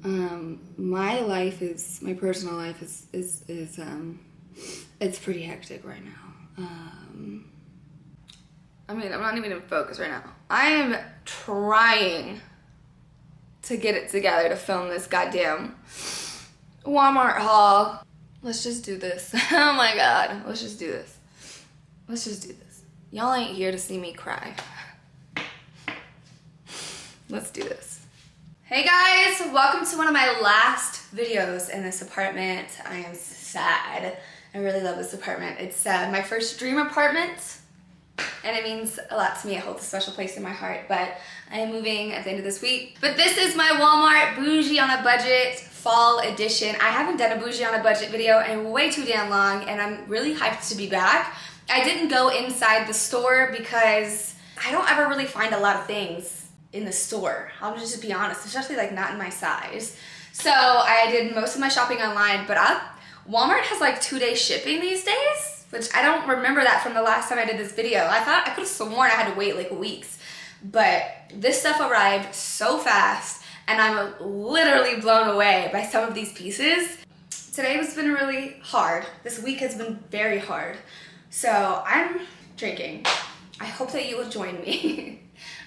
My life is, my personal life is it's pretty hectic right now. I mean, I'm not even in focus right now. I am trying to get it together to film this goddamn Walmart haul. Let's just do this. Oh my God, let's just do this. Let's just do this. Y'all ain't here to see me cry. Let's do this. Hey guys, welcome to one of my last videos in this apartment. I am sad. I really love this apartment. It's my first dream apartment, and it means a lot to me. It holds a special place in my heart, but I am moving at the end of this week. But this is my Walmart Bougie on a Budget fall edition. I haven't done a Bougie on a Budget video in way too damn long, and I'm really hyped to be back. I didn't go inside the store because I don't ever really find a lot of things in the store. I'll just be honest, especially like not in my size. So I did most of my shopping online, but Walmart has like 2-day shipping these days, which I don't remember that from the last time I did this video. I thought I could have sworn I had to wait like weeks, but this stuff arrived so fast and I'm literally blown away by some of these pieces. Today has been really hard. This week has been very hard. So I'm drinking. I hope that you will join me.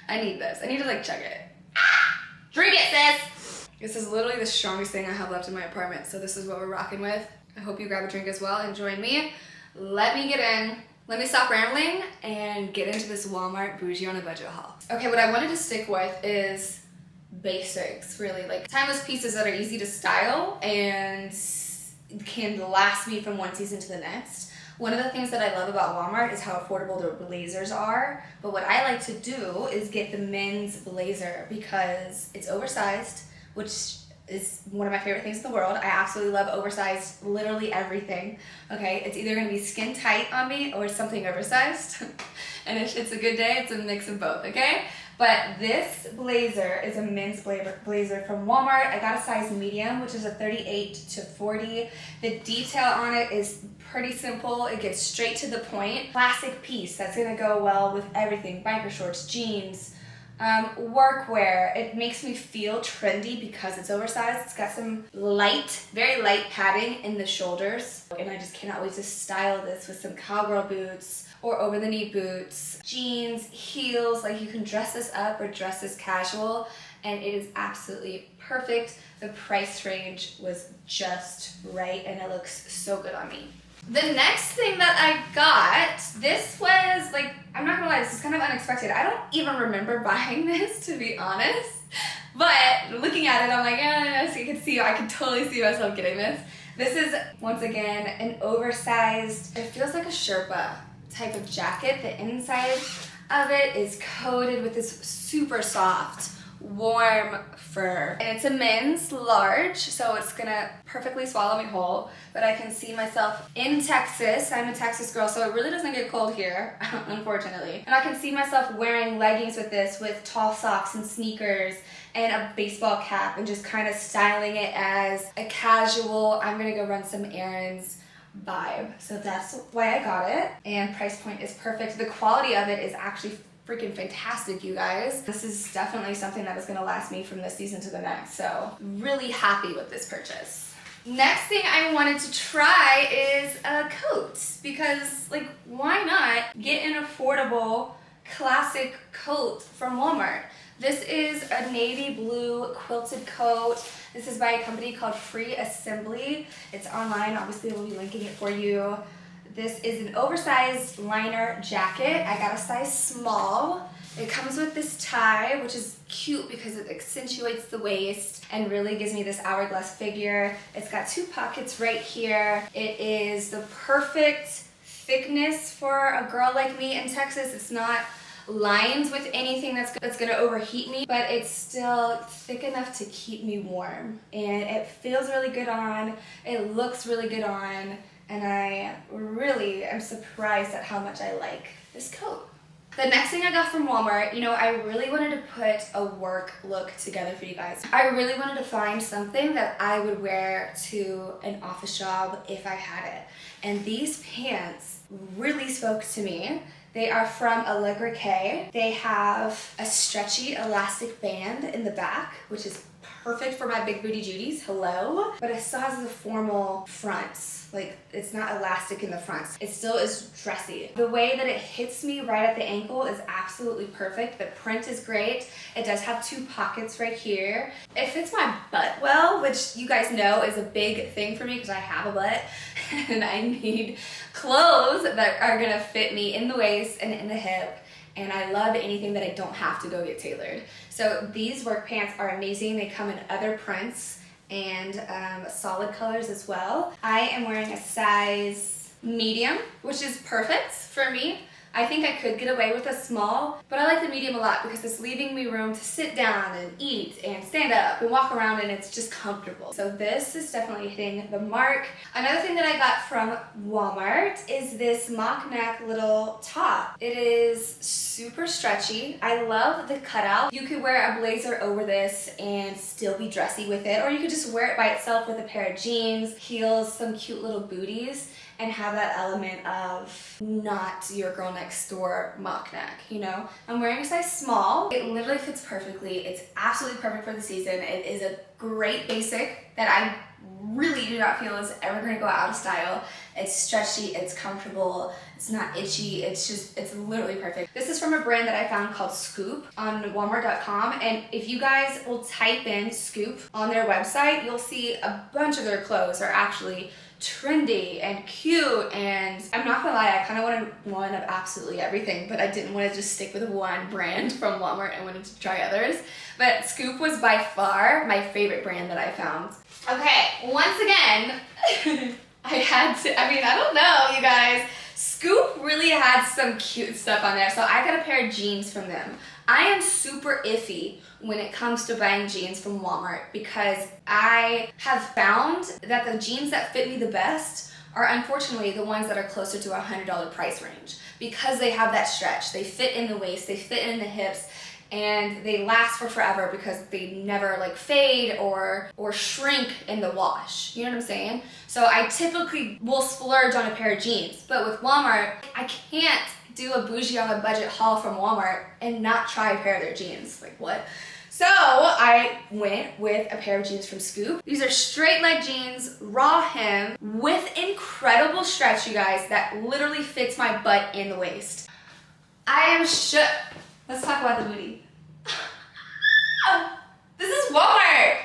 I need this. I need to like chug it. Drink it, sis! This is literally the strongest thing I have left in my apartment, so this is what we're rocking with. I hope you grab a drink as well and join me. Let me get in. Let me stop rambling and get into this Walmart Bougie on a Budget haul. Okay, what I wanted to stick with is basics, really. Like timeless pieces that are easy to style and can last me from one season to the next. One of the things that I love about Walmart is how affordable their blazers are, but what I like to do is get the men's blazer because it's oversized, which is one of my favorite things in the world. I absolutely love oversized, literally everything, okay? It's either gonna be skin tight on me or something oversized, and if it's a good day, it's a mix of both, okay? But this blazer is a men's blazer from Walmart. I got a size medium, which is a 38 to 40. The detail on it is pretty simple. It gets straight to the point. Classic piece that's gonna go well with everything. Biker shorts, jeans, workwear. It makes me feel trendy because it's oversized. It's got some light, very light padding in the shoulders. And I just cannot wait to style this with some cowgirl boots or over the knee boots, jeans, heels. Like you can dress this up or dress this casual, and it is absolutely perfect. The price range was just right and it looks so good on me. The next thing that I got, this was like, I'm not gonna lie, this is kind of unexpected. I don't even remember buying this, to be honest. But looking at it, I'm like, yes, I can totally see myself getting this. This is, once again, an oversized, it feels like a Sherpa type of jacket. The inside of it is coated with this super soft, warm fur. And it's a men's large, so it's gonna perfectly swallow me whole. But I can see myself in Texas. I'm a Texas girl, so it really doesn't get cold here, unfortunately. And I can see myself wearing leggings with this, with tall socks and sneakers and a baseball cap, and just kind of styling it as a casual, I'm gonna go run some errands vibe. So that's why I got it. And price point is perfect. The quality of it is actually freaking fantastic, you guys. This is definitely something that is gonna last me from this season to the next. So really happy with this purchase. Next thing I wanted to try is a coat, because like, why not get an affordable classic coat from Walmart? This is a navy blue quilted coat. This is by a company called Free Assembly. It's online, obviously we'll be linking it for you. This is an oversized liner jacket. I got a size small. It comes with this tie, which is cute because it accentuates the waist and really gives me this hourglass figure. It's got 2 pockets right here. It is the perfect thickness for a girl like me in Texas. It's not lined with anything that's gonna overheat me, but it's still thick enough to keep me warm. And it feels really good on, it looks really good on, and I really am surprised at how much I like this coat. The next thing I got from Walmart, you know, I really wanted to put a work look together for you guys. I really wanted to find something that I would wear to an office job if I had it. And these pants really spoke to me. They are from Allegra K. They have a stretchy elastic band in the back, which is perfect for my big booty Judies, hello. But it still has the formal fronts. Like, it's not elastic in the front. It still is dressy. The way that it hits me right at the ankle is absolutely perfect. The print is great. It does have 2 pockets right here. It fits my butt well, which you guys know is a big thing for me because I have a butt and I need clothes that are gonna fit me in the waist and in the hip. And I love anything that I don't have to go get tailored. So these work pants are amazing. They come in other prints and solid colors as well. I am wearing a size medium, which is perfect for me. I think I could get away with a small, but I like the medium a lot because it's leaving me room to sit down and eat and stand up and walk around, and it's just comfortable. So this is definitely hitting the mark. Another thing that I got from Walmart is this mock neck little top. It is super stretchy. I love the cutout. You could wear a blazer over this and still be dressy with it, or you could just wear it by itself with a pair of jeans, heels, some cute little booties, and have that element of not your girl next door mock neck, you know? I'm wearing a size small. It literally fits perfectly. It's absolutely perfect for the season. It is a great basic that I really do not feel is ever gonna go out of style. It's stretchy, it's comfortable, it's not itchy, it's literally perfect. This is from a brand that I found called Scoop on Walmart.com, and if you guys will type in Scoop on their website, you'll see a bunch of their clothes are actually trendy and cute, and I'm not gonna lie, I kind of wanted one of absolutely everything, but I didn't want to just stick with one brand from Walmart. I wanted to try others, but Scoop was by far my favorite brand that I found. Okay, once again, I don't know, you guys. Scoop really had some cute stuff on there, so I got a pair of jeans from them. I am super iffy when it comes to buying jeans from Walmart because I have found that the jeans that fit me the best are unfortunately the ones that are closer to a $100 price range because they have that stretch. They fit in the waist, they fit in the hips, and they last for forever because they never like fade or shrink in the wash. You know what I'm saying? So I typically will splurge on a pair of jeans, but with Walmart, I can't do a bougie on a budget haul from Walmart and not try a pair of their jeans. Like, what? So I went with a pair of jeans from Scoop. These are straight leg jeans, raw hem, with incredible stretch, you guys, that literally fits my butt in the waist. I am shook. Let's talk about the booty. This is Walmart.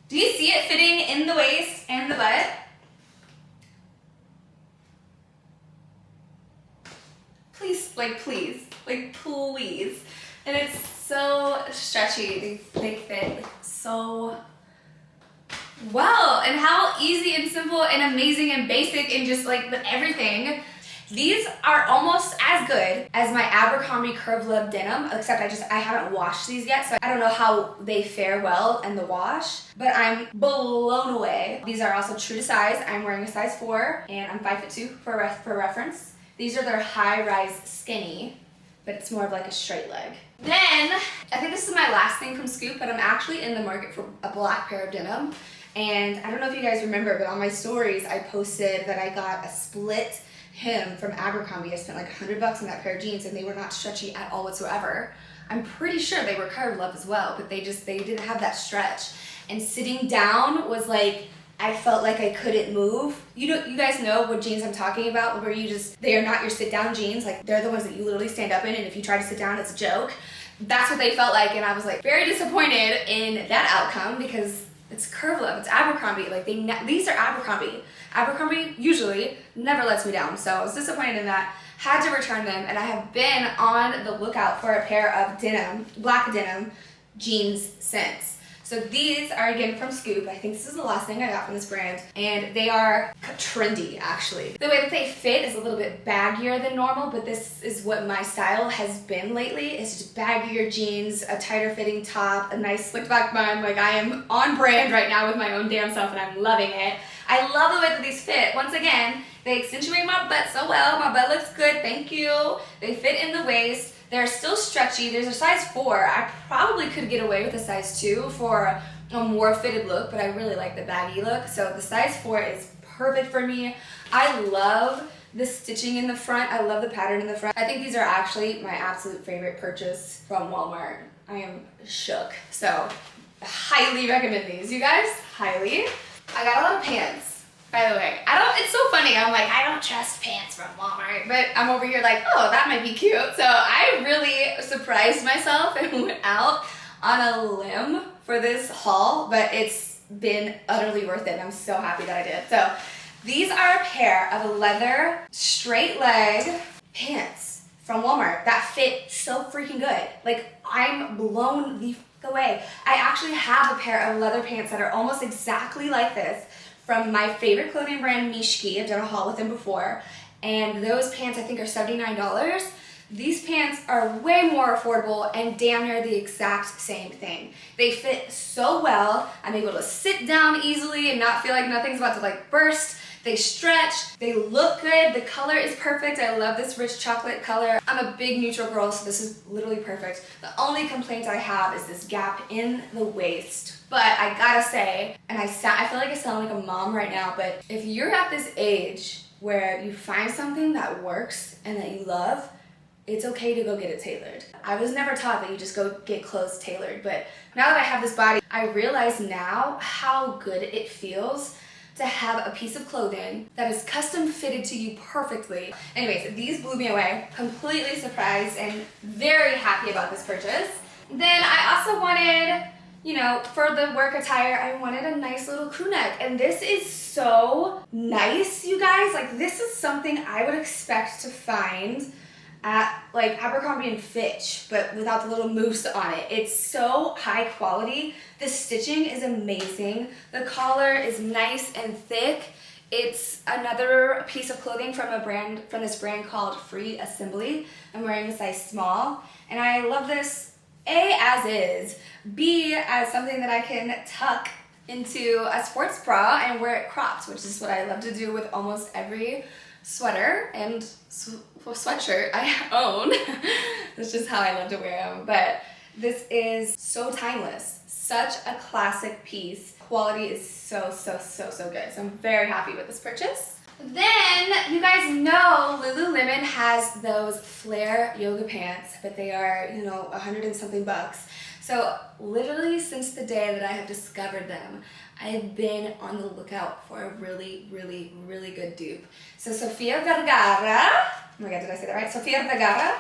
Do you see it fitting in the waist and the butt? Please. And it's so stretchy. They fit so well. And how easy and simple and amazing and basic and just like everything. These are almost as good as my Abercrombie Curve Love denim, except I haven't washed these yet, so I don't know how they fare well in the wash, but I'm blown away. These are also true to size. I'm wearing a size 4, and I'm 5'2" for reference. These are their high-rise skinny, but it's more of like a straight leg. Then, I think this is my last thing from Scoop, but I'm actually in the market for a black pair of denim, and I don't know if you guys remember, but on my stories, I posted that I got a split hem from Abercrombie. I spent like $100 on that pair of jeans and they were not stretchy at all whatsoever. I'm pretty sure they were Curve Love as well, but they didn't have that stretch. And sitting down was like, I felt like I couldn't move. You guys know what jeans I'm talking about, where they are not your sit down jeans. Like, they're the ones that you literally stand up in, and if you try to sit down, it's a joke. That's what they felt like, and I was like very disappointed in that outcome because it's Curve Love, it's Abercrombie. Like, these are Abercrombie. Abercrombie usually never lets me down, so I was disappointed in that. Had to return them, and I have been on the lookout for a pair of black denim jeans since. So these are again from Scoop. I think this is the last thing I got from this brand, and they are trendy actually. The way that they fit is a little bit baggier than normal, but this is what my style has been lately. It's just baggier jeans, a tighter fitting top, a nice slicked back bun. Like, I am on brand right now with my own damn self, and I'm loving it. I love the way that these fit. Once again, they accentuate my butt so well. My butt looks good, thank you. They fit in the waist. They're still stretchy. There's a size 4. I probably could get away with a size 2 for a more fitted look, but I really like the baggy look. So the size 4 is perfect for me. I love the stitching in the front. I love the pattern in the front. I think these are actually my absolute favorite purchase from Walmart. I am shook. So highly recommend these, you guys, highly. I got a lot of pants, by the way. It's so funny, I'm like, I don't trust pants from Walmart, but I'm over here like, oh, that might be cute. So I really surprised myself and went out on a limb for this haul, but it's been utterly worth it, and I'm so happy that I did. So these are a pair of leather straight leg pants from Walmart that fit so freaking good. Like, I'm blown the fuck away. I actually have a pair of leather pants that are almost exactly like this from my favorite clothing brand, Mishki. I've done a haul with them before, and those pants I think are $79. These pants are way more affordable and damn near the exact same thing. They fit so well. I'm able to sit down easily and not feel like nothing's about to like burst. They stretch, they look good, the color is perfect. I love this rich chocolate color. I'm a big neutral girl, so this is literally perfect. The only complaint I have is this gap in the waist. But I gotta say, and I feel like I sound like a mom right now, but if you're at this age where you find something that works and that you love, it's okay to go get it tailored. I was never taught that you just go get clothes tailored, but now that I have this body, I realize now how good it feels to have a piece of clothing that is custom fitted to you perfectly. Anyways, these blew me away. Completely surprised and very happy about this purchase. Then I also wanted, you know, for the work attire, I wanted a nice little crew neck. And this is so nice, you guys. Like, this is something I would expect to find at like Abercrombie and Fitch, but without the little moose on it. It's so high quality. The stitching is amazing. The collar is nice and thick. It's another piece of clothing from this brand called Free Assembly. I'm wearing a size small, and I love this A, as is, B, as something that I can tuck into a sports bra and wear it cropped, which is what I love to do with almost every sweater and sweatshirt I own. That's just how I love to wear them. But this is so timeless. Such a classic piece. Quality is so, so, so, so good. So I'm very happy with this purchase. Then, you guys know Lululemon has those flare yoga pants, but they are, you know, $100 and something bucks. So literally since the day that I have discovered them, I have been on the lookout for a really, really, really good dupe. So Sofia Vergara, oh my god, did I say that right? Sofia Vergara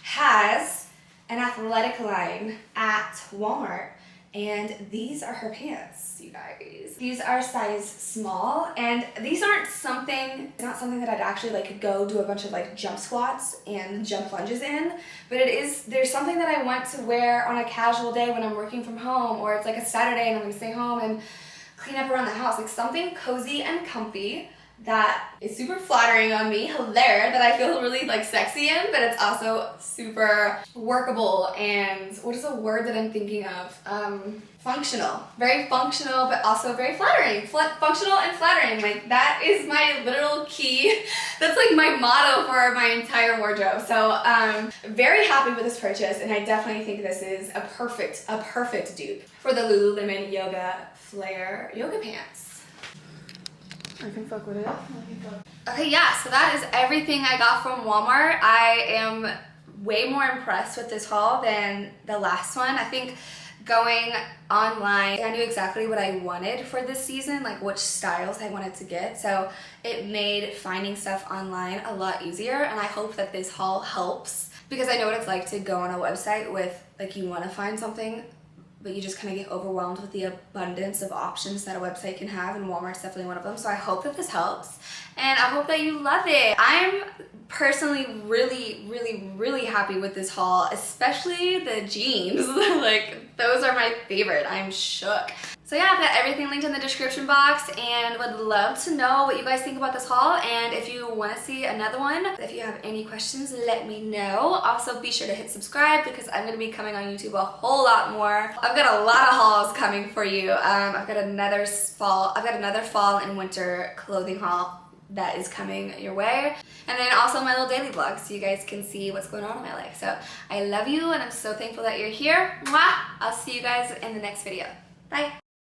has an athletic line at Walmart, and these are her pants, you guys. These are size small, and these aren't something, it's not something that I'd actually like go do a bunch of like jump squats and jump lunges in, but there's something that I want to wear on a casual day when I'm working from home, or it's like a Saturday and I'm gonna stay home and clean up around the house, like something cozy and comfy that is super flattering on me, hilarious, that I feel really like sexy in, but it's also super workable and what is the word that I'm thinking of? Functional. Very functional, but also very flattering. Functional and flattering. Like, that is my literal key. That's like my motto for my entire wardrobe. So very happy with this purchase, and I definitely think this is a perfect dupe for the Lululemon Yoga Flare yoga pants. I can fuck with it. Okay, yeah, so that is everything I got from Walmart. I am way more impressed with this haul than the last one. I think going online, I knew exactly what I wanted for this season, like which styles I wanted to get, so it made finding stuff online a lot easier, and I hope that this haul helps, because I know what it's like to go on a website with, like, you want to find something, but you just kind of get overwhelmed with the abundance of options that a website can have, and Walmart's definitely one of them. So I hope that this helps, and I hope that you love it. I'm personally really, really, really happy with this haul, especially the jeans. Like, those are my favorite. I'm shook. So yeah, I've got everything linked in the description box, and would love to know what you guys think about this haul, and if you want to see another one. If you have any questions, let me know. Also, be sure to hit subscribe, because I'm going to be coming on YouTube a whole lot more. I've got a lot of hauls coming for you. I've got another fall and winter clothing haul that is coming your way, and then also my little daily vlog, so you guys can see what's going on in my life. So I love you, and I'm so thankful that you're here. Mwah! I'll see you guys in the next video. Bye.